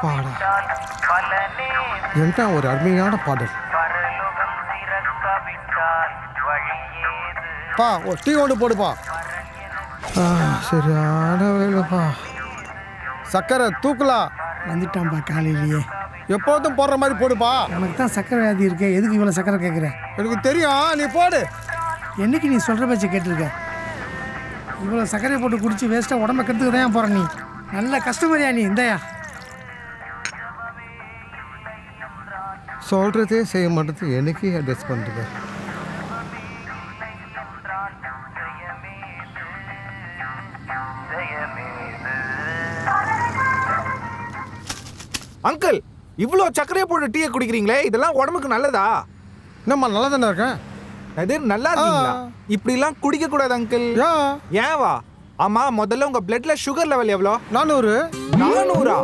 அப்பாடா, என்ன ஒரு அருமையான பாடல். பா ஒரு டீ கொண்டு போடுப்பா. சரியான வேலைப்பா. சக்கரை தூக்கலாம் வந்துட்டான்ப்பா காலையிலேயே. எப்போதும் போடுற மாதிரி போடுப்பா. உனக்கு தான் சக்கரை வியாதி இருக்கு, எதுக்கு இவ்வளோ சக்கரை கேட்குற? எனக்கு தெரியும், நீ போடு. என்னைக்கு நீ சொல்கிற பேச்சு கேட்டிருக்க? இவ்வளோ சர்க்கரையை போட்டு குடிச்சு வேஸ்ட்டாக உடம்பை கெடுத்துக்கு தான் போகிற நீ. நல்ல கஸ்டமரியா நீ. இந்தாயா சொல்கிறதே செய்ய மாட்டேது, எனக்கு அட்ஜஸ்ட் பண்ணுறது. அங்கிள், இவ்வளோ சர்க்கரையை போட்டு டீயை குடிக்கிறீங்களே, இதெல்லாம் உடம்புக்கு நல்லதா? என்னம்மா நல்லா தானே இருக்கேன். அது நல்லா இருக்கீங்களா? இப்படிலாம் குடிக்க கூடாது அங்கிள். ஏவா? ஆமா, முதல்ல உங்க பிளட்ல சுகர் லெவல் எவ்வளோ? 400. 400?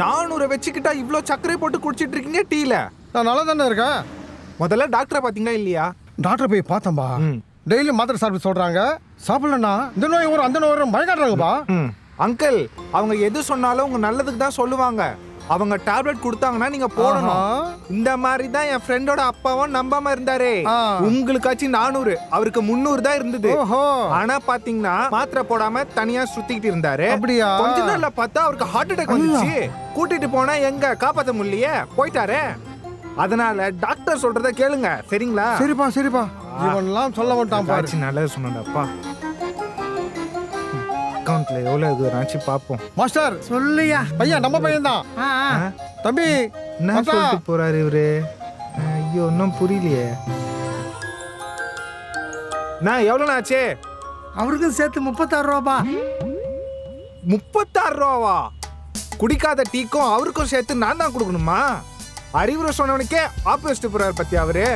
400 வச்சுக்கிட்டா இவ்வளோ சர்க்கரை போட்டு குடிச்சிட்டு இருக்கீங்க டீல? நான் நல்லா தானே இருக்கேன். முதல்ல டாக்டரை பார்த்தீங்களா இல்லையா? டாக்டர் போய் பார்த்தம்பா. டெய்லி மாத்திரை சாப்பிட்டு சொல்றாங்க. சாப்பிடலன்னா இந்த நோய் வரும் அந்த நோய் வரும் பயக்காட்டுறாங்கப்பா. அங்கிள், அவங்க எது சொன்னாலும் உங்க நல்லதுக்கு தான் சொல்லுவாங்க. அவங்க டேப்லெட் கொடுத்தாங்கன்னா நீங்க போடணும். இந்த மாதிரி தான் என் ஃப்ரெண்டோட அப்பாவும் நம்பாம இருந்தாரு. உங்களுக்காச்சும் 400, அவருக்கு 300 தான் இருந்தது. ஆனா பாத்தீங்கன்னா மாத்திரை போடாம தனியா சுத்திக்கிட்டு இருந்தாரு. அப்படியா? கொஞ்ச நாள்ல பார்த்தா அவருக்கு ஹார்ட் அட்டாக் வந்துச்சு. கூட்டிட்டு போனா எங்க காப்பாத்த முடியலையே, போயிட்டாரு. அதனால டாக்டர் சொல்றத கேளுங்க, சரிங்களா? சரிப்பா சரிப்பா, இவன்லாம் சொல்ல மாட்டான் பாரு. நல்லது சொன்னப்பா. அக்கவுண்ட்ல எவ்வளவு இருக்கு பாப்போம். மாஸ்டர் சொல்லுயா. பையன் நம்ம பையன் தான். தம்பி என்ன சொல்லிட்டு போறாரு இவரு? ஐயோ, ஒன்னும் புரியலையே. நான் எவ்வளவு ஆச்சு? அவருக்கும் சேர்த்து 36 ரூபாப்பா. 36 ரூபாவா? குடிக்காத டீக்கும் அவருக்கும் சேர்த்து நான் தான் கொடுக்கணுமா? அறிவுரை சொன்னவனுக்கே ஆப்போசிட் போறாரு பத்தி அவரு.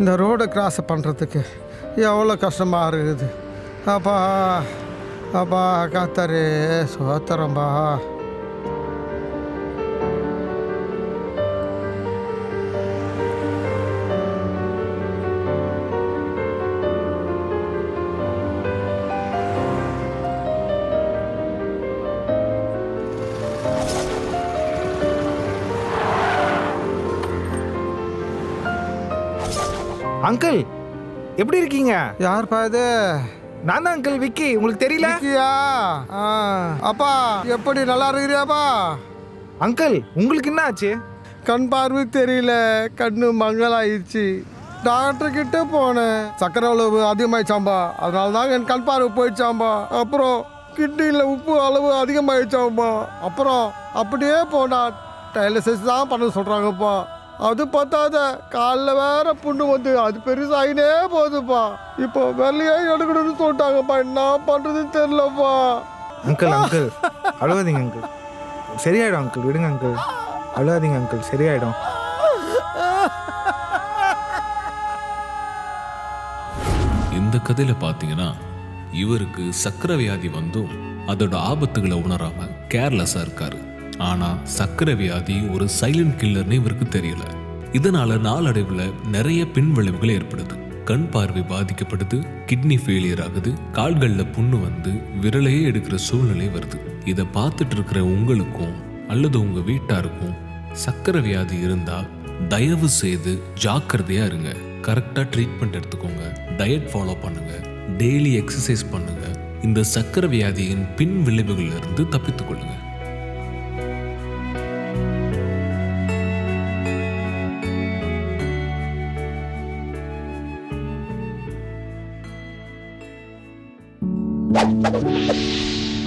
இந்த ரோடை கிராஸ் பண்ணுறதுக்கு எவ்வளோ கஷ்டமாக இருக்குது. அப்பா அப்பா காத்தாரு சோத்திரம்பா. அங்கிள், எப்படி இருக்கீங்க? யார் பாது? நான் தான் அங்கிள், விக்கி. உங்களுக்கு தெரியல? அப்பா எப்படி நல்லா இருக்கிறியாப்பா? அங்கிள், உங்களுக்கு என்ன ஆச்சு? கண் பார்வை தெரியல, கண்ணு மங்கலாயிடுச்சு. டாக்டர் கிட்ட போனேன், சக்கரை அளவு அதிகமாயிடுச்சாம்பா. அதனால தான் என் கண் பார்வை போயிடுச்சாம்பா. அப்புறம் கிட்னியில் உப்பு அளவு அதிகமாயிடுச்சாம்பா. அப்புறம் அப்படியே போனா டயாலிசிஸ் தான் பண்ண சொல்கிறாங்கப்பா. அது பார்த்தாத காலில் வேற புண்ணு வந்து அது பெருசாகினே போகுதுப்பா. இப்போ வெள்ளையே எடுக்கணும்னு சொல்லிட்டாங்கப்பா. என்ன பண்ணுறதுன்னு தெரியலப்பா. அங்கிள் அங்கிள் அழுவாதீங்க அங்கிள், சரியாயிடும் அங்கிள். விடுங்க அங்கிள், அழுவாதீங்க அங்கிள், சரியாயிடும். இந்த கதையில பாத்தீங்கன்னா இவருக்கு சக்கரை வியாதி வந்தும் அதோட ஆபத்துகளை உணராம கேர்லெஸ்ஸா இருக்காரு. ஆனா சக்கரை வியாதி ஒரு சைலண்ட் கில்லர்னு இவருக்கு தெரியல. இதனால நாளடைவுல நிறைய பின் விளைவுகள் ஏற்படுது. கண் பார்வை பாதிக்கப்படுது, கிட்னி ஃபெயிலியர் ஆகுது, கால்கள்ல புண்ணு வந்து விரலையே எடுக்கிற சூழ்நிலை வருது. இதை பார்த்துட்டு இருக்கிற உங்களுக்கும் அல்லது உங்க வீட்டாருக்கும் சக்கரை வியாதி இருந்தா தயவு செய்து ஜாக்கிரதையா இருங்க. கரெக்டா ட்ரீட்மெண்ட் எடுத்துக்கோங்க, டயட் ஃபாலோ பண்ணுங்க, டெய்லி எக்ஸசைஸ் பண்ணுங்க. இந்த சக்கரை வியாதியின் பின் விளைவுகள்ல இருந்து தப்பித்துக் கொள்ளுங்க.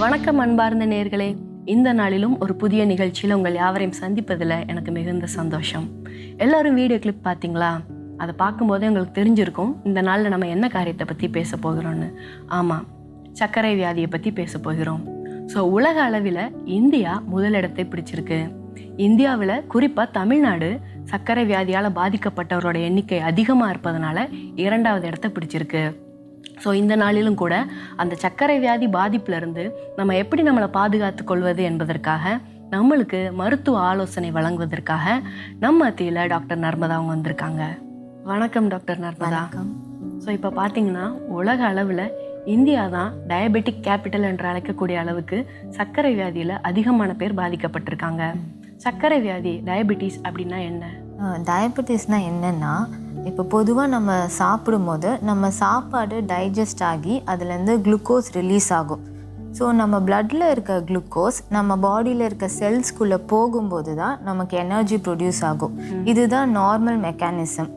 வணக்கம் அன்பார்ந்த நேயர்களே, இந்த நாளிலும் ஒரு புதிய நிகழ்ச்சியில் உங்கள் யாவரையும் சந்திப்பதில் எனக்கு மிகுந்த சந்தோஷம். எல்லாரும் வீடியோ கிளிப் பார்த்தீங்களா? அதை பார்க்கும்போதே உங்களுக்கு தெரிஞ்சிருக்கும் இந்த நாளில் நம்ம என்ன காரியத்தை பற்றி பேச போகிறோன்னு. ஆமாம், சர்க்கரை வியாதியை பற்றி பேச போகிறோம். ஸோ உலக அளவில் இந்தியா முதலிடத்தை பிடிச்சிருக்கு. இந்தியாவில் குறிப்பாக தமிழ்நாடு சர்க்கரை வியாதியால் பாதிக்கப்பட்டவரோட எண்ணிக்கை அதிகமாக இருப்பதனால 2வது இடத்தை பிடிச்சிருக்கு. ஸோ இந்த நாளிலும் கூட அந்த சர்க்கரை வியாதி பாதிப்பிலிருந்து நம்ம எப்படி நம்மளை பாதுகாத்து கொள்வது என்பதற்காக நம்மளுக்கு மருத்துவ ஆலோசனை வழங்குவதற்காக நம்ம மத்தியில் டாக்டர் நர்மதா அவங்க வந்திருக்காங்க. வணக்கம் டாக்டர் நர்மதா. ஸோ இப்போ பார்த்தீங்கன்னா உலக அளவில் இந்தியா தான் டயபெட்டிக் கேபிட்டல் என்று அழைக்கக்கூடிய அளவுக்கு சர்க்கரை வியாதியில் அதிகமான பேர் பாதிக்கப்பட்டிருக்காங்க. சர்க்கரை வியாதி டயபெட்டிஸ் அப்படின்னா என்ன? டயபெட்டிஸ்னால் என்னென்னா, இப்போ பொதுவாக நம்ம சாப்பிடும்போது நம்ம சாப்பாடு டைஜஸ்ட் ஆகி அதுலேருந்து குளுக்கோஸ் ரிலீஸ் ஆகும். ஸோ நம்ம பிளட்டில் இருக்க குளுக்கோஸ் நம்ம பாடியில் இருக்க செல்ஸ்குள்ளே போகும்போது தான் நமக்கு எனர்ஜி ப்ரொடியூஸ் ஆகும். இதுதான் நார்மல் மெக்கானிசம்.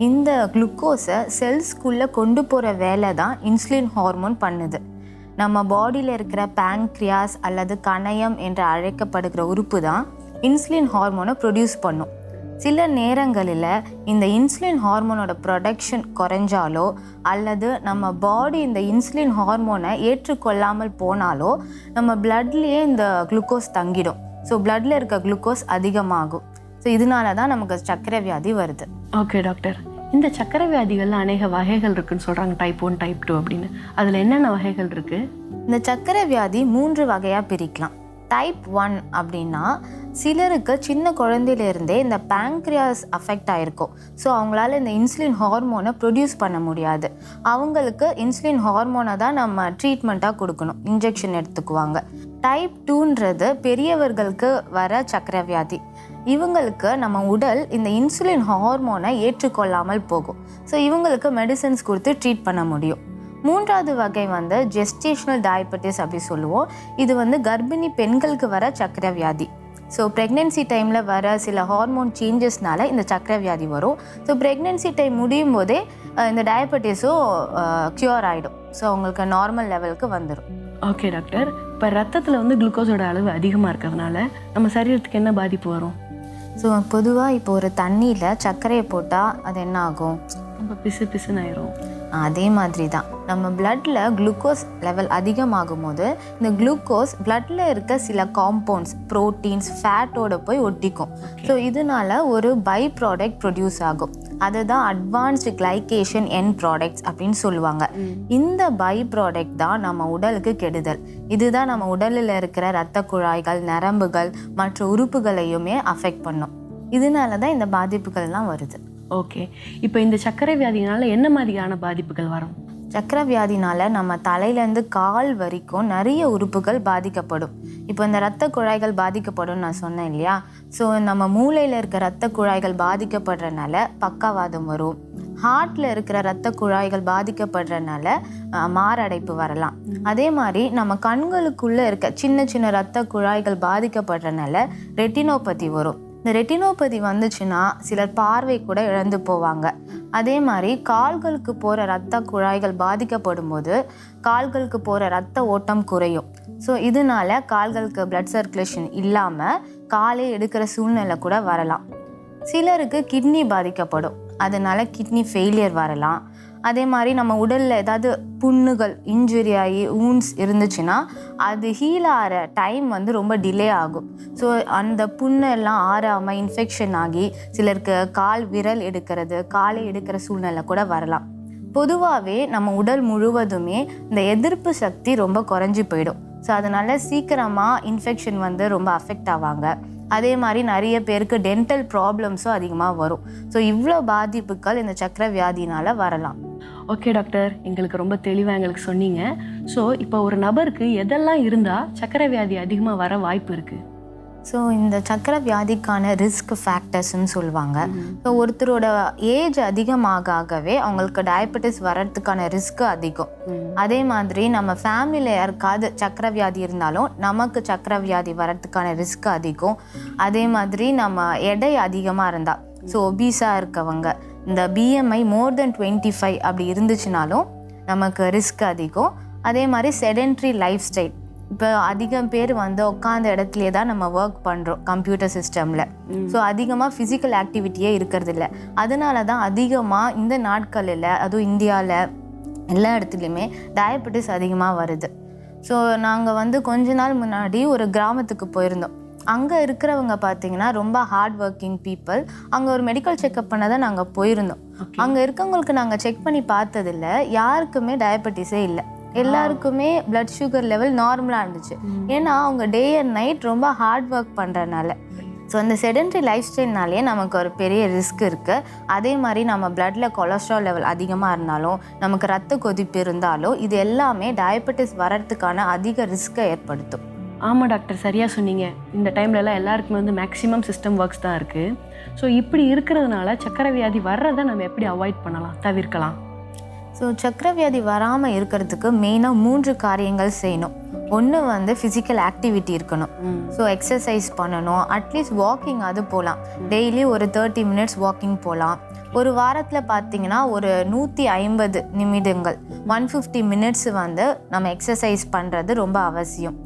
இந்த குளுக்கோஸை செல்ஸ்குள்ளே கொண்டு போகிற வேலை தான் இன்சுலின் ஹார்மோன் பண்ணுது. நம்ம பாடியில் இருக்கிற பேங்க்ரியாஸ் அல்லது கணையம் என்று அழைக்கப்படுகிற உறுப்பு தான் இன்சுலின் ஹார்மோனை ப்ரொடியூஸ் பண்ணும். சில நேரங்களில் இந்த இன்சுலின் ஹார்மோனோட ப்ரொடக்ஷன் குறைஞ்சாலோ அல்லது நம்ம பாடி இந்த இன்சுலின் ஹார்மோனை ஏற்றுக்கொள்ளாமல் போனாலோ நம்ம பிளட்லேயே இந்த குளுக்கோஸ் தங்கிடும். ஸோ பிளட்டில் இருக்க குளுக்கோஸ் அதிகமாகும். ஸோ இதனால தான் நமக்கு சர்க்கரை வியாதி வருது. ஓகே டாக்டர், இந்த சர்க்கரை வியாதிகளில் அநேக வகைகள் இருக்குன்னு சொல்கிறாங்க, டைப் 1 டைப் 2 அப்படின்னு. அதில் என்னென்ன வகைகள் இருக்குது? இந்த சர்க்கரை வியாதி 3 வகையாக பிரிக்கலாம். டைப் 1 அப்படின்னா சிலருக்கு சின்ன குழந்தையிலேருந்தே இந்த பேங்க்ரியாஸ் அஃபெக்ட் ஆகிருக்கும். ஸோ அவங்களால இந்த இன்சுலின் ஹார்மோனை ப்ரொடியூஸ் பண்ண முடியாது. அவங்களுக்கு இன்சுலின் ஹார்மோனை தான் நம்ம ட்ரீட்மெண்ட்டாக கொடுக்கணும், இன்ஜெக்ஷன் எடுத்துக்குவாங்க. டைப் 2ன்றது பெரியவர்களுக்கு வர சர்க்கரை வியாதி. இவங்களுக்கு நம்ம உடல் இந்த இன்சுலின் ஹார்மோனை ஏற்றுக்கொள்ளாமல் போகும். ஸோ இவங்களுக்கு மெடிசன்ஸ் கொடுத்து ட்ரீட் பண்ண முடியும். 3வது வகை ஜெஸ்டேஷனல் டயபெட்டிஸ் அப்படி சொல்லுவோம். இது கர்ப்பிணி பெண்களுக்கு வர சர்க்கரை வியாதி. ஸோ ப்ரெக்னென்சி டைமில் வர சில ஹார்மோன் சேஞ்சஸ்னால இந்த சர்க்கரை வியாதி வரும். ஸோ ப்ரெக்னென்சி டைம் முடியும் போதே இந்த டயபெட்டிஸும் க்யூர் ஆகிடும். ஸோ அவங்களுக்கு நார்மல் லெவலுக்கு வந்துடும். ஓகே டாக்டர், இப்போ ரத்தத்தில் குளுக்கோஸோட அளவு அதிகமாக இருக்கிறதுனால நம்ம சரீரத்துக்கு என்ன பாதிப்பு வரும்? ஸோ பொதுவாக இப்போ ஒரு தண்ணியில் சர்க்கரையை போட்டால் அது என்ன ஆகும்? ரொம்ப பிசு பிசுன்னு ஆயிரும். அதே மாதிரி தான் நம்ம பிளட்டில் குளுக்கோஸ் லெவல் அதிகமாகும் போது இந்த குளுக்கோஸ் பிளட்டில் இருக்க சில காம்பவுண்ட்ஸ், ப்ரோட்டீன்ஸ், ஃபேட்டோட போய் ஒட்டிக்கும். ஸோ இதனால ஒரு பை ப்ராடக்ட் ப்ரொடியூஸ் ஆகும். அதுதான் அட்வான்ஸ்டு கிளைகேஷன் என் ப்ராடக்ட்ஸ் அப்படின்னு சொல்லுவாங்க. இந்த பை ப்ராடக்ட் தான் நம்ம உடலுக்கு கெடுதல். இதுதான் நம்ம உடலில் இருக்கிற இரத்த குழாய்கள், நரம்புகள் மற்ற உறுப்புகளையுமே அஃபெக்ட் பண்ணும். இதனால தான் இந்த பாதிப்புகள்லாம் வருது. ஓகே, இப்போ இந்த சர்க்கரை வியாதினால என்ன மாதிரியான பாதிப்புகள் வரும்? சர்க்கரை வியாதினால நம்ம தலையிலேருந்து கால் வரைக்கும் நிறைய உறுப்புகள் பாதிக்கப்படும். இப்போ இந்த இரத்த குழாய்கள் பாதிக்கப்படும் நான் சொன்னேன் இல்லையா? ஸோ நம்ம மூளையில் இருக்க இரத்த குழாய்கள் பாதிக்கப்படுறதுனால பக்கவாதம் வரும். ஹார்ட்டில் இருக்கிற இரத்த குழாய்கள் பாதிக்கப்படுறதுனால மாரடைப்பு வரலாம். அதே மாதிரி நம்ம கண்களுக்குள்ளே இருக்க சின்ன சின்ன இரத்த குழாய்கள் பாதிக்கப்படுறதுனால ரெட்டினோபதி வரும். இந்த ரெட்டினோபதி வந்துச்சுன்னா சிலர் பார்வை கூட இழந்து போவாங்க. அதே மாதிரி கால்களுக்கு போகிற இரத்த குழாய்கள் பாதிக்கப்படும் போது கால்களுக்கு போகிற இரத்த ஓட்டம் குறையும். ஸோ இதனால கால்களுக்கு பிளட் சர்க்குலேஷன் இல்லாமல் காலை எடுக்கிற சூழ்நிலை கூட வரலாம். சிலருக்கு கிட்னி பாதிக்கப்படும், அதனால கிட்னி ஃபெயிலியர் வரலாம். அதே மாதிரி நம்ம உடலில் ஏதாவது புண்ணுகள், இன்ஜுரி ஆகி ஊன்ஸ் இருந்துச்சுன்னா அது ஹீல் ஆகிற டைம் ரொம்ப டிலே ஆகும். ஸோ அந்த புண்ணெல்லாம் ஆறாமல் இன்ஃபெக்ஷன் ஆகி சிலருக்கு கால் விரல் எடுக்கிறது, காலை எடுக்கிற சூழ்நிலை கூட வரலாம். பொதுவாகவே நம்ம உடல் முழுவதுமே இந்த எதிர்ப்பு சக்தி ரொம்ப குறைஞ்சி போயிடும். ஸோ அதனால சீக்கிரமாக இன்ஃபெக்ஷன் ரொம்ப அஃபெக்ட் ஆவாங்க. அதே மாதிரி நிறைய பேருக்கு டென்டல் ப்ராப்ளம்ஸும் அதிகமாக வரும். ஸோ இவ்வளோ பாதிப்புகள் இந்த சர்க்கரை வியாதினால் வரலாம். ஓகே டாக்டர், எங்களுக்கு ரொம்ப தெளிவாக எங்களுக்கு சொன்னீங்க. ஸோ இப்போ ஒரு நபருக்கு எதெல்லாம் இருந்தால் சர்க்கரை வியாதி அதிகமாக வர வாய்ப்பு இருக்குது? ஸோ இந்த சர்க்கரை வியாதிக்கான ரிஸ்க் ஃபேக்டர்ஸ்ன்னு சொல்லுவாங்க. ஸோ ஒருத்தரோட ஏஜ் அதிகமாகவே அவங்களுக்கு டயபெட்டிஸ் வர்றதுக்கான ரிஸ்க்கு அதிகம். அதே மாதிரி நம்ம ஃபேமிலியில் யாருக்காவது சர்க்கரை வியாதி இருந்தாலும் நமக்கு சர்க்கரை வியாதி வர்றதுக்கான ரிஸ்க் அதிகம். அதே மாதிரி நம்ம எடை அதிகமாக இருந்தால், ஸோ ஒபீஸாக இருக்கவங்க, இந்த பிஎம்ஐ மோர் தென் 25 அப்படி இருந்துச்சுனாலும் நமக்கு ரிஸ்க் அதிகம். அதே மாதிரி செடென்ட்ரி லைஃப் ஸ்டைல், இப்போ அதிகம் பேர் உட்காந்த இடத்துலையே தான் நம்ம ஒர்க் பண்ணுறோம் கம்ப்யூட்டர் சிஸ்டமில். ஸோ அதிகமாக ஃபிசிக்கல் ஆக்டிவிட்டியே இருக்கிறது இல்லை. அதனால தான் அதிகமாக இந்த நாட்களில், அதுவும் இந்தியாவில் எல்லா இடத்துலையுமே டயபெட்டிஸ் அதிகமாக வருது. ஸோ நாங்கள் கொஞ்ச நாள் முன்னாடி ஒரு கிராமத்துக்கு போயிருந்தோம். அங்கே இருக்கிறவங்க பார்த்தீங்கன்னா ரொம்ப ஹார்ட் ஒர்க்கிங் பீப்புள். அங்கே ஒரு மெடிக்கல் செக்அப் பண்ண தான் நாங்கள் போயிருந்தோம். அங்கே இருக்கவங்களுக்கு நாங்கள் செக் பண்ணி பார்த்ததில்ல யாருக்குமே டயபெட்டிஸே இல்லை. எல்லாருக்குமே பிளட் சுகர் லெவல் நார்மலாக இருந்துச்சு. ஏன்னா அவங்க டே அண்ட் நைட் ரொம்ப ஹார்ட் ஒர்க் பண்ணுறதுனால. ஸோ அந்த செடென்ட்ரி லைஃப் ஸ்டைல்னாலே நமக்கு ஒரு பெரிய ரிஸ்க் இருக்குது. அதே மாதிரி நம்ம பிளட்டில் கொலஸ்ட்ரால் லெவல் அதிகமாக இருந்தாலும், நமக்கு ரத்த கொதிப்பு இருந்தாலும், இது எல்லாமே டயபெட்டிஸ் வர்றதுக்கான அதிக ரிஸ்க்கை ஏற்படுத்தும். ஆமாம் டாக்டர், சரியாக சொன்னீங்க. இந்த டைம்லலாம் எல்லாருக்குமே வந்து மேக்ஸிமம் சிஸ்டம் ஒர்க்ஸ் தான் இருக்குது. ஸோ இப்படி இருக்கிறதுனால சக்கரை வியாதி வர்றதை நம்ம எப்படி அவாய்ட் பண்ணலாம், தவிர்க்கலாம்? ஸோ சக்கரை வியாதி வராமல் இருக்கிறதுக்கு மெயினாக 3 காரியங்கள் செய்யணும். ஒன்று வந்து ஃபிசிக்கல் ஆக்டிவிட்டி இருக்கணும். ஸோ எக்ஸசைஸ் பண்ணணும். அட்லீஸ்ட் வாக்கிங் அது போகலாம். டெய்லி ஒரு 30 மினிட்ஸ் வாக்கிங் போகலாம். ஒரு வாரத்தில் பார்த்தீங்கன்னா ஒரு 150 நிமிடங்கள் 150 மினிட்ஸ் வந்து நம்ம எக்ஸசைஸ் பண்ணுறது ரொம்ப அவசியம்.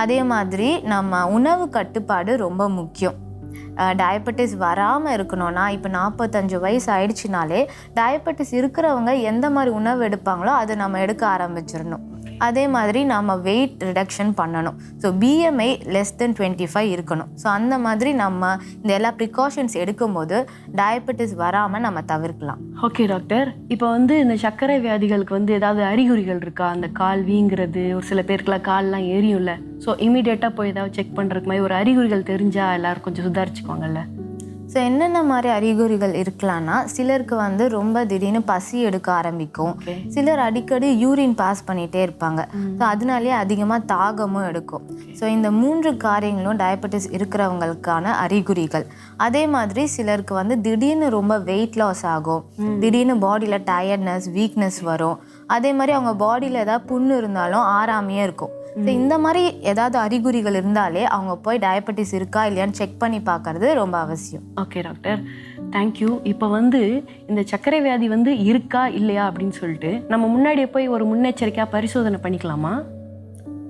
அதே மாதிரி நம்ம உணவு கட்டுப்பாடு ரொம்ப முக்கியம். டயபெட்டிஸ் வராமல் இருக்கணும்னா இப்போ 45 வயசு ஆயிடுச்சுனாலே டயபெட்டிஸ் இருக்கிறவங்க எந்த மாதிரி உணவு எடுப்பாங்களோ அதை நம்ம எடுக்க ஆரம்பிச்சிடணும். அதே மாதிரி நம்ம வெயிட் ரிடக்ஷன் பண்ணணும். ஸோ BMI less than 25 இருக்கணும். ஸோ அந்த மாதிரி நம்ம இந்த எல்லா ப்ரிகாஷன்ஸ் எடுக்கும்போது டயபெட்டிஸ் வராமல் நம்ம தவிர்க்கலாம். ஓகே டாக்டர், இப்போ வந்து இந்த சர்க்கரை வியாதிகளுக்கு வந்து ஏதாவது அறிகுறிகள் இருக்கா? அந்த கால் வீங்கிறது, ஒரு சில பேருக்குலாம் கால்லாம் எரியும்ல. ஸோ இமீடியட்டாக போய் ஏதாவது செக் பண்ணுறதுக்கு மாதிரி ஒரு அறிகுறிகள் தெரிஞ்சால் எல்லோரும் கொஞ்சம் சுதாரிச்சுக்குவாங்கல்ல. ஸோ என்னென்ன மாதிரி அறிகுறிகள் இருக்கலாம்னா, சிலருக்கு வந்து ரொம்ப திடீர்னு பசி எடுக்க ஆரம்பிக்கும். சிலர் அடிக்கடி யூரின் பாஸ் பண்ணிகிட்டே இருப்பாங்க. ஸோ அதனாலேயே அதிகமாக தாகமும் எடுக்கும். ஸோ இந்த 3 காரியங்களும் டயபெட்டிஸ் இருக்கிறவங்களுக்கான அறிகுறிகள். அதே மாதிரி சிலருக்கு வந்து திடீர்னு ரொம்ப வெயிட் லாஸ் ஆகும். திடீர்னு பாடியில் டயர்ட்னஸ், வீக்னஸ் வரும். அதே மாதிரி அவங்க பாடியில் ஏதாவது புண்ணு இருந்தாலும் ஆறாமையே இருக்கும். ஸோ இந்த மாதிரி ஏதாவது அறிகுறிகள் இருந்தாலே அவங்க போய் டயபெட்டிஸ் இருக்கா இல்லையான்னு செக் பண்ணி பார்க்கறது ரொம்ப அவசியம். Okay doctor, thank you. இப்போ வந்து இந்த சர்க்கரை வியாதி வந்து இருக்கா இல்லையா அப்படின்னு சொல்லிட்டு நம்ம முன்னாடியே போய் ஒரு முன்னெச்சரிக்கையாக பரிசோதனை பண்ணிக்கலாமா?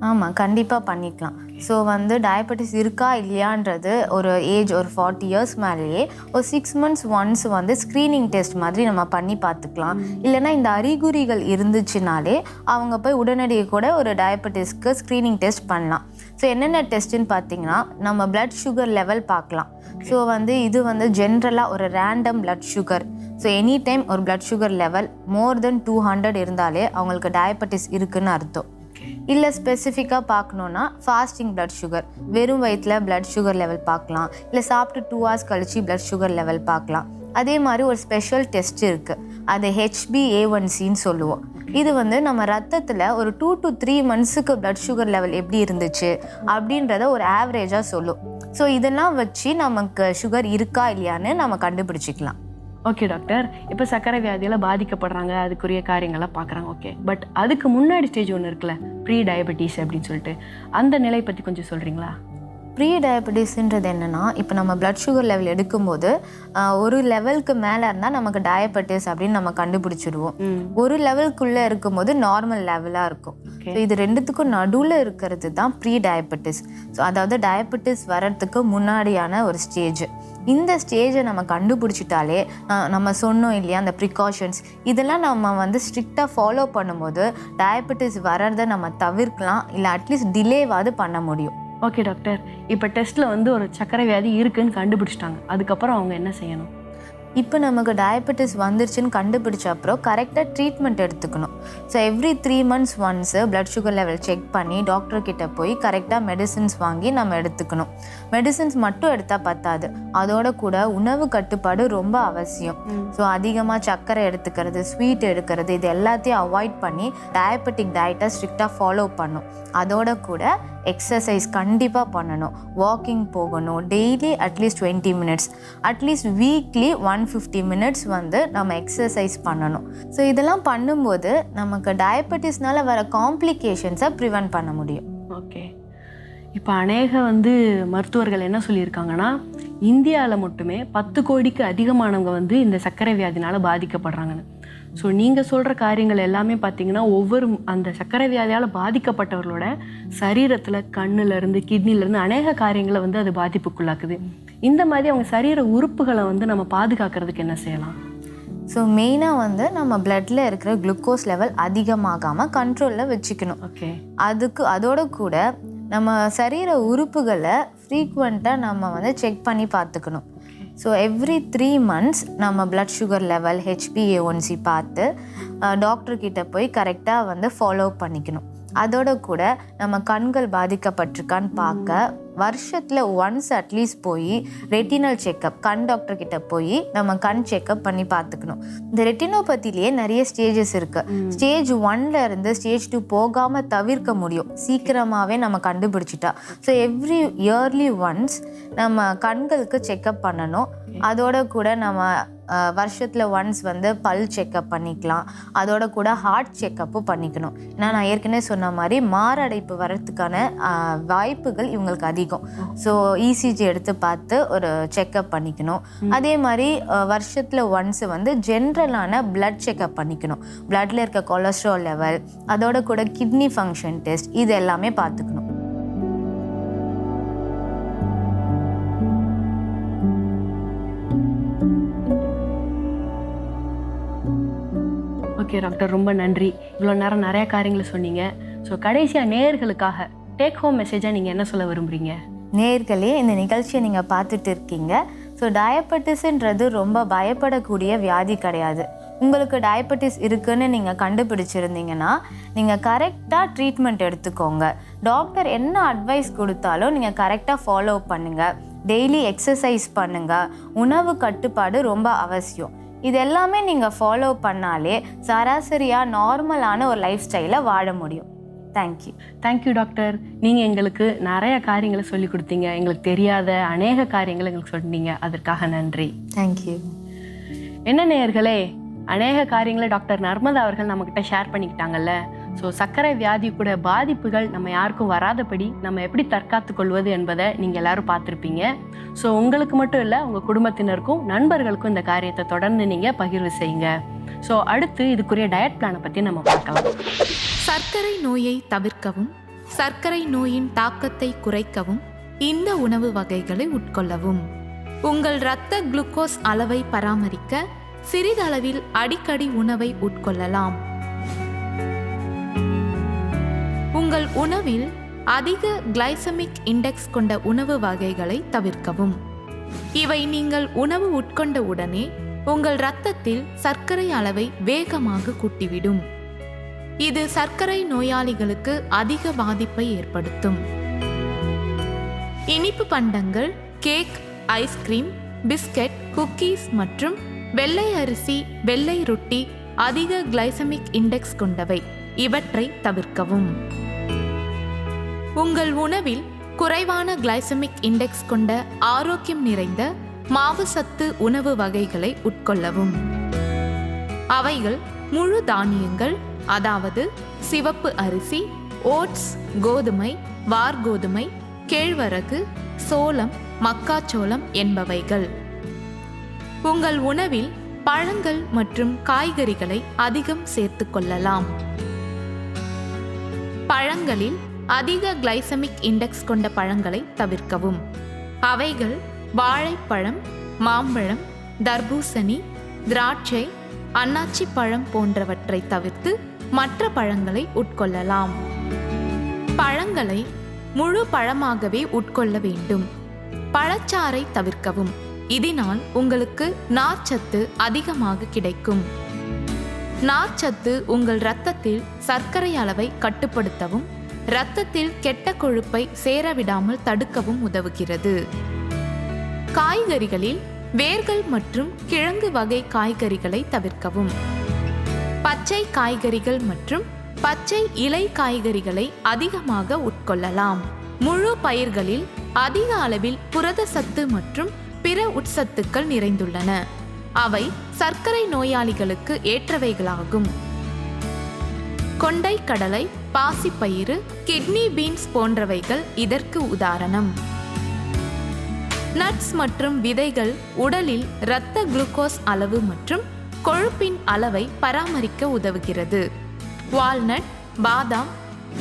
ஆமாம், கண்டிப்பாக பண்ணிக்கலாம். ஸோ வந்து டயபெட்டிஸ் இருக்கா இல்லையான்றது ஒரு ஏஜ் ஒரு 40 இயர்ஸ் மேலேயே ஒரு 6 months ஒன்ஸ் வந்து ஸ்க்ரீனிங் டெஸ்ட் மாதிரி நம்ம பண்ணி பார்த்துக்கலாம். இல்லைனா இந்த அறிகுறிகள் இருந்துச்சுனாலே அவங்க போய் உடனடியாக கூட ஒரு டயபெட்டிஸ்க்கு ஸ்க்ரீனிங் டெஸ்ட் பண்ணலாம். ஸோ என்னென்ன டெஸ்ட்டுன்னு பார்த்தீங்கன்னா, நம்ம பிளட் சுகர் லெவல் பார்க்கலாம். ஸோ வந்து இது வந்து ஜென்ரலாக ஒரு random blood sugar. So any time ஒரு பிளட் சுகர் லெவல் மோர் தென் 200 இருந்தாலே அவங்களுக்கு டயபெட்டிஸ் இருக்குன்னு அர்த்தம். இல்லை ஸ்பெசிஃபிக்காக பார்க்கணுன்னா ஃபாஸ்டிங் பிளட் சுகர், வெறும் வயிற்றில் பிளட் சுகர் லெவல் பார்க்கலாம். இல்லை சாப்பிட்டு 2 hours கழிச்சு பிளட் சுகர் லெவல் பார்க்கலாம். அதே மாதிரி ஒரு ஸ்பெஷல் டெஸ்ட் இருக்குது, அது HbA1cன்னு சொல்லுவோம். இது வந்து நம்ம ரத்தத்தில் ஒரு 2 to 3 monthsக்கு பிளட் சுகர் லெவல் எப்படி இருந்துச்சு அப்படின்றத ஒரு ஆவரேஜாக சொல்லும். ஸோ இதெல்லாம் வச்சு நமக்கு சுகர் இருக்கா இல்லையான்னு நம்ம கண்டுபிடிச்சிக்கலாம். ஓகே டாக்டர், இப்போ சர்க்கரை வியாதியில் பாதிக்கப்படுறாங்க, அதுக்குரிய காரியங்கள்லாம் பார்க்குறாங்க. ஓகே, பட் அதுக்கு முன்னாடி ஸ்டேஜ் ஒன்று இருக்குல்ல, ப்ரீ டயபெட்டிஸ் அப்படின்னு சொல்லிட்டு, அந்த நிலை பற்றி கொஞ்சம் சொல்கிறீங்களா? ப்ரீ டயபெட்டிஸ்ன்றது என்னென்னா, இப்போ நம்ம பிளட் சுகர் லெவல் எடுக்கும்போது ஒரு லெவலுக்கு மேலே இருந்தால் நமக்கு டயபெட்டிஸ் அப்படின்னு நம்ம கண்டுபிடிச்சிடுவோம். ஒரு லெவலுக்குள்ளே இருக்கும்போது நார்மல் லெவலாக இருக்கும். ஸோ இது ரெண்டுத்துக்கும் நடுவில் இருக்கிறது தான் ப்ரீ டயபெட்டிஸ். ஸோ அதாவது டயபெட்டிஸ் வர்றதுக்கு முன்னாடியான ஒரு ஸ்டேஜ். இந்த ஸ்டேஜை நம்ம கண்டுபிடிச்சிட்டாலே நம்ம சொன்னோம் இல்லையா, அந்த ப்ரிகாஷன்ஸ் இதெல்லாம் நம்ம வந்து ஸ்ட்ரிக்டாக ஃபாலோ பண்ணும்போது டயபெட்டிஸ் வர்றதை நம்ம தவிர்க்கலாம். இல்லை அட்லீஸ்ட் டிலேவாவது பண்ண முடியும். ஓகே டாக்டர், இப்போ டெஸ்ட்டில் வந்து ஒரு சர்க்கரை வியாதி இருக்குன்னு கண்டுபிடிச்சிட்டாங்க, அதுக்கப்புறம் அவங்க என்ன செய்யணும்? இப்போ நமக்கு டயபெட்டிஸ் வந்துருச்சுன்னு கண்டுபிடிச்ச அப்புறம் கரெக்டாக ட்ரீட்மெண்ட் எடுத்துக்கணும். So every 3 months once blood sugar level check பண்ணி டாக்டர்கிட்ட போய் கரெக்டாக மெடிசின்ஸ் வாங்கி நம்ம எடுத்துக்கணும். மெடிசின்ஸ் மட்டும் எடுத்தால் பத்தாது, அதோட கூட உணவு கட்டுப்பாடு ரொம்ப அவசியம். ஸோ அதிகமாக சர்க்கரை எடுத்துக்கிறது, ஸ்வீட் எடுக்கிறது, இது எல்லாத்தையும் அவாய்ட் பண்ணி டயபெட்டிக் டயட்டை ஸ்ட்ரிக்டாக ஃபாலோ பண்ணும். அதோட கூட எக்ஸசைஸ் கண்டிப்பாக பண்ணணும். வாக்கிங் போகணும். Daily at least 20 minutes, at least weekly 150 minutes வந்து நம்ம எக்ஸசைஸ் பண்ணணும். ஸோ இதெல்லாம் பண்ணும்போது நமக்கு டயபெட்டிஸ்னால வர காம்ப்ளிகேஷன்ஸை ப்ரிவென்ட் பண்ண முடியும். ஓகே, இப்போ அநேக வந்து மருத்துவர்கள் என்ன சொல்லியிருக்காங்கன்னா, இந்தியாவில் மட்டுமே 10 கோடிக்கு அதிகமானவங்க வந்து இந்த சர்க்கரை வியாதினால் பாதிக்கப்படுறாங்கன்னு. ஸோ நீங்கள் சொல்கிற காரியங்கள் எல்லாமே பார்த்தீங்கன்னா ஒவ்வொரு அந்த சர்க்கரை வியாதியால் பாதிக்கப்பட்டவர்களோட சரீரத்தில் கண்ணுலேருந்து கிட்னிலேருந்து அநேக காரியங்களை வந்து அது பாதிப்புக்குள்ளாக்குது. இந்த மாதிரி அவங்க சரீர உறுப்புகளை வந்து நம்ம பாதுகாக்கிறதுக்கு என்ன செய்யலாம்? ஸோ மெயினாக வந்து நம்ம பிளட்டில் இருக்கிற குளுக்கோஸ் லெவல் அதிகமாகாமல் கண்ட்ரோலில் வச்சுக்கணும். ஓகே, அதோட கூட நம்ம சரீர உறுப்புகளை ஃப்ரீக்வெண்ட்டாக நம்ம வந்து செக் பண்ணி பார்த்துக்கணும். ஸோ எவ்ரி 3 months நம்ம பிளட் சுகர் லெவல், HbA1c பார்த்து டாக்டர்கிட்ட போய் கரெக்டாக வந்து ஃபாலோ பண்ணிக்கணும். அதோட கூட நம்ம கண்கள் பாதிக்கப்பட்டிருக்கான்னு பார்க்க வருஷத்தில் ஒன்ஸ் அட்லீஸ்ட் போய் ரெட்டினல் செக்கப், கண் டாக்டர்கிட்ட போய் நம்ம கண் செக்கப் பண்ணி பார்த்துக்கணும். இந்த ரெட்டினோபதிலேயே நிறைய ஸ்டேஜஸ் இருக்குது. ஸ்டேஜ் 1ல இருந்து ஸ்டேஜ் 2 போகாமல் தவிர்க்க முடியும் சீக்கிரமாகவே நம்ம கண்டுபிடிச்சிட்டா. ஸோ எவ்ரி இயர்லி ஒன்ஸ் நம்ம கண்களுக்கு செக்கப் பண்ணணும். அதோட கூட நம்ம வருஷத்தில் ஒன்ஸ் வந்து பல் செக்கப் பண்ணிக்கலாம். அதோட கூட ஹார்ட் செக்கப்பும் பண்ணிக்கணும். ஏன்னா நான் ஏற்கனவே சொன்ன மாதிரி மாரடைப்பு வர்றதுக்கான வாய்ப்புகள் இவங்களுக்கு அதிகம். ஸோ ECG எடுத்து பார்த்து ஒரு செக்கப் பண்ணிக்கணும். அதே மாதிரி வருஷத்தில் ஒன்ஸ் வந்து ஜென்ரலான பிளட் செக்கப் பண்ணிக்கணும். பிளட்டில் இருக்க கொலஸ்ட்ரால் லெவல், அதோட கூட கிட்னி ஃபங்க்ஷன் டெஸ்ட், இது எல்லாமே பார்த்துக்கணும். ஓகே டாக்டர், ரொம்ப நன்றி. இவ்வளோ நேரம் நிறைய காரியங்களை சொன்னீங்க. ஸோ கடைசியாக நேயர்களுக்காக டேக் ஹோம் மெசேஜாக நீங்கள் என்ன சொல்ல விரும்புகிறீங்க? நேயர்களே, இந்த நிகழ்ச்சியை நீங்கள் பார்த்துட்டு இருக்கீங்க. ஸோ டயபெட்டிஸ்ன்றது ரொம்ப பயப்படக்கூடிய வியாதி கிடையாது. உங்களுக்கு டயபெட்டிஸ் இருக்குன்னு நீங்கள் கண்டுபிடிச்சிருந்தீங்கன்னா நீங்கள் கரெக்டாக ட்ரீட்மெண்ட் எடுத்துக்கோங்க. டாக்டர் என்ன அட்வைஸ் கொடுத்தாலும் நீங்கள் கரெக்டாக ஃபாலோ பண்ணுங்கள். டெய்லி எக்ஸசைஸ் பண்ணுங்கள். உணவு கட்டுப்பாடு ரொம்ப அவசியம். இது எல்லாமே நீங்கள் ஃபாலோ பண்ணாலே சராசரியாக நார்மலான ஒரு லைஃப் ஸ்டைலை வாழ முடியும். Thank you doctor. நீங்கள் எங்களுக்கு நிறைய காரியங்களை சொல்லி கொடுத்தீங்க. எங்களுக்கு தெரியாத அநேக காரியங்களை எங்களுக்கு சொன்னீங்க. அதற்காக நன்றி. தேங்க்யூ. என்ன நேயர்களே, அநேக காரியங்களை டாக்டர் நர்மதா அவர்கள் நம்மக்கிட்ட ஷேர் பண்ணிக்கிட்டாங்கல்ல. ஸோ சர்க்கரை வியாதி கூட பாதிப்புகள் நம்ம யாருக்கும் வராதபடி நம்ம எப்படி தற்காத்து கொள்வது என்பதை நீங்கள் எல்லாரும் பார்த்துருப்பீங்க. ஸோ உங்களுக்கு மட்டும் இல்லை, உங்கள் குடும்பத்தினருக்கும் நண்பர்களுக்கும் இந்த காரியத்தை தொடர்ந்து நீங்கள் பகிர்வு செய்யுங்க. ஸோ அடுத்து இதுக்குரிய டயட் பிளானை பற்றி நம்ம பார்க்கலாம். சர்க்கரை நோயை தவிர்க்கவும், சர்க்கரை நோயின் தாக்கத்தை குறைக்கவும் இந்த உணவு வகைகளை உட்கொள்ளவும். உங்கள் இரத்த குளுக்கோஸ் அளவை பராமரிக்க சிறிதளவில் அடிக்கடி உணவை உட்கொள்ளலாம். உங்கள் உணவில் அதிக கிளைசமிக் இண்டெக்ஸ் கொண்ட உணவு வகைகளை தவிர்க்கவும். இவை நீங்கள் உணவு உட்கொண்ட உடனே உங்கள் இரத்தத்தில் சர்க்கரை அளவை வேகமாக கூட்டிவிடும். இது சர்க்கரை நோயாளிகளுக்கு அதிக பாதிப்பை ஏற்படுத்தும். இனிப்பு பண்டங்கள், கேக், ஐஸ்கிரீம், பிஸ்கட், குக்கீஸ் மற்றும் வெள்ளை அரிசி, வெள்ளை ரொட்டி அதிக கிளைசமிக் இண்டெக்ஸ் கொண்டவை. இவற்றை தவிர்க்கவும். உங்கள் உணவில் குறைவான கிளைசமிக் இண்டெக்ஸ் கொண்ட ஆரோக்கியம் நிறைந்த மாவு சத்து உணவு வகைகளை உட்கொள்ளவும். அவைகள் முழு தானியங்கள், அதாவது சிவப்பு அரிசி, ஓட்ஸ், கோதுமை, வார்கோதுமை, கேழ்வரகு, சோளம், மக்காச்சோளம் என்பவைகள். உங்கள் உணவில் பழங்கள் மற்றும் காய்கறிகளை அதிகம் சேர்த்து கொள்ளலாம். பழங்களில் அதிக கிளைசமிக் இண்டெக்ஸ் கொண்ட பழங்களை தவிர்க்கவும். அவைகள் வாழைப்பழம், மாம்பழம், தர்பூசணி, திராட்சை, அன்னாச்சி பழம் போன்றவற்றை தவிர்த்து மற்ற பழங்களை உட்கொள்ளலாம். பழங்களை முழு பழமாகவே உட்கொள்ள வேண்டும். பழச்சாறை தவிர்க்கவும். இதனால் உங்களுக்கு நார்ச்சத்து அதிகமாக கிடைக்கும். நார்ச்சத்து உங்கள் இரத்தத்தில் சர்க்கரை அளவை கட்டுப்படுத்தவும், இரத்தத்தில் கெட்ட கொழுப்பை சேரவிடாமல் தடுக்கவும் உதவுகிறது. காய்கறிகளில் வேர்கள் மற்றும் கிழங்கு வகை காய்கறிகளை தவிர்க்கவும். பச்சை காய்கறிகள் மற்றும் பச்சை இலை காய்கறிகளை அதிகமாக உட்கொள்ளலாம். முழு பயிர்களில் அதிக அளவில் புரத சத்து மற்றும் பிற உட்சத்துக்கள் நிறைந்துள்ளன. அவை சர்க்கரை நோயாளிகளுக்கு ஏற்றவைகளாகும். கொண்டை கடலை, பாசிப்பயிறு, கிட்னி பீன்ஸ் போன்றவைகள் இதற்கு உதாரணம். நட்ஸ் மற்றும் விதைகள் உடலில் இரத்த குளுக்கோஸ் அளவு மற்றும் கொழுப்பின் அளவை பராமரிக்க உதவுகிறது. வால்நட், பாதாம்,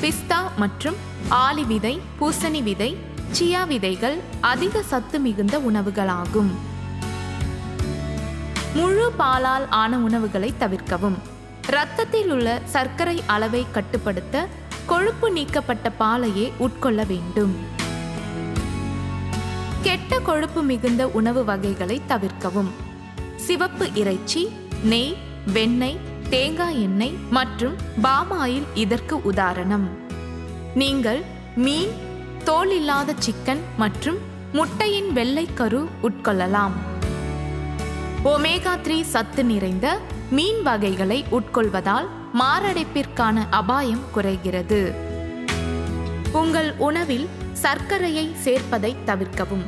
பிஸ்தா மற்றும் ஆளி விதை, பூசணி விதை, சியா விதைகள் அதிக சத்து மிகுந்த உணவுகளாகும். முழு பாலால் ஆன உணவுகளை தவிர்க்கவும். இரத்தத்தில் உள்ள சர்க்கரை அளவை கட்டுப்படுத்த கொழுப்பு நீக்கப்பட்ட பாலையே உட்கொள்ள வேண்டும். கெட்ட கொழுப்பு மிகுந்த உணவு வகைகளை தவிர்க்கவும். சிவப்பு இறைச்சி, நெய், வெண்ணெய், தேங்காய் எண்ணெய் மற்றும் பாம் ஆயில் இதற்கு உதாரணம். நீங்கள் மீன், தோல் இல்லாத சிக்கன் மற்றும் முட்டையின் வெள்ளைக்கரு உட்கொள்ளலாம். ஒமேகா 3 சத்து நிறைந்த மீன் வகைகளை உட்கொள்வதால் மாரடைப்பிற்கான அபாயம் குறைகிறது. உங்கள் உணவில் சர்க்கரையை சேர்ப்பதை தவிர்க்கவும்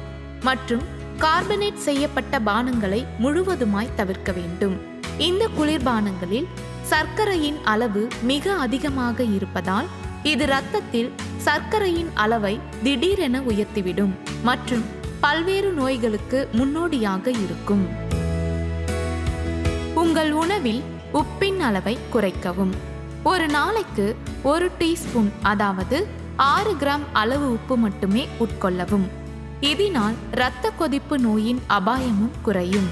மற்றும் கார்பனேட் செய்யப்பட்ட பானங்களை முழுவதுமாய் தவிர்க்க வேண்டும். இந்த குளிர்பானங்களில் சர்க்கரையின் அளவு மிக அதிகமாக இருப்பதால் இது இரத்தத்தில் சர்க்கரையின் அளவை திடீரென உயர்த்திவிடும் மற்றும் பல்வேறு நோய்களுக்கு முன்னோடியாக இருக்கும். உங்கள் உணவில் உப்பின் அளவை குறைக்கவும். ஒரு நாளைக்கு 1 டீஸ்பூன் அதாவது 6 கிராம் அளவு உப்பு மட்டுமே உட்கொள்ளவும். இதனால் இரத்த கொதிப்பு நோயின் அபாயமும் குறையும்.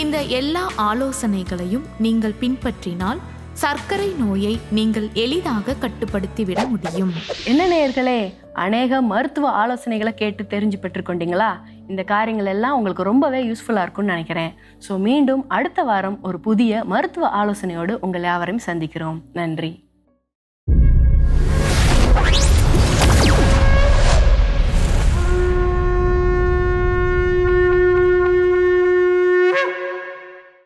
இந்த எல்லா ஆலோசனைகளையும் நீங்கள் பின்பற்றினால் சர்க்கரை நோயை நீங்கள் எளிதாக கட்டுப்படுத்திவிட முடியும். என்ன நேயர்களே, அநேக மருத்துவ ஆலோசனைகளை கேட்டு தெரிஞ்சு பெற்றுக்கொண்டீங்களா? இந்த காரியங்கள் எல்லாம் உங்களுக்கு ரொம்பவே யூஸ்ஃபுல்லாக இருக்கும்னு நினைக்கிறேன். ஸோ மீண்டும் அடுத்த வாரம் ஒரு புதிய மருத்துவ ஆலோசனையோடு உங்கள் யாவரையும் சந்திக்கிறோம். நன்றி.